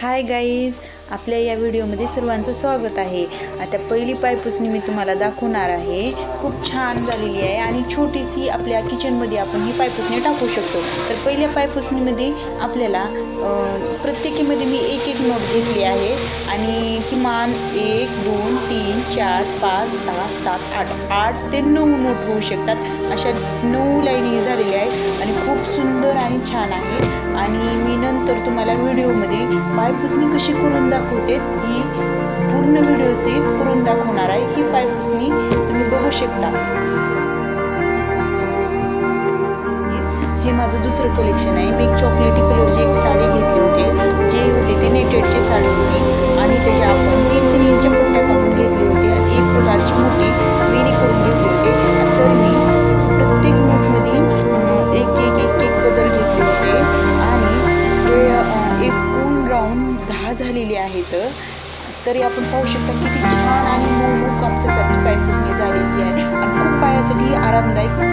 Hi guys, आपल्या या व्हिडिओमध्ये सर्वांचं स्वागत आहे। आता पहिली पायपुसणी मी तुम्हाला दाखवणार आहे। खूप छान झालेली आहे आणि छोटीशी आपल्या किचनमध्ये आपण ही पायपुसणी टाकू शकतो। तर पहिल्या पायपुसणीमध्ये आपल्याला प्रत्येकीमध्ये मी एक एक नोट घेतली आहे आणि किमान 1 2 3 4 5 6 7 8 ते 9 नोट होऊ शकतात। अशा 9 लाईनी झालेल्या आहेत आणि खूप सुंदर आणि छान आहे। आणि मी नंतर तुम्हाला व्हिडिओमध्ये पायपुसणी कशी करून दाखवते ही पूर्ण व्हिडिओ सहित करून दाखवणार आहे। ही पायपुसणी तुम्ही बघू शकता। हे माझं दुसरं कलेक्शन आहे। मी एक चॉकलेटी कलरची एक साडी घेतली होती, जे होते ते नेटेडची साडी होती आणि त्याच्या आपण 3-3 इंचच्या पट्ट्या काढून घेतली होती आणि एक प्रकारची मोठी वेणी करून घेतली होती। तर मी प्रत्येक नोटमध्ये एक पदर घेतले होते आणि ते एकूण राऊंड 10 झालेले आहेत। तरी आपण पाहू शकता किती छान आणि मऊ कापसासारखी पायपुसणी झालेली आहे आणि खूप पायासाठी आरामदायक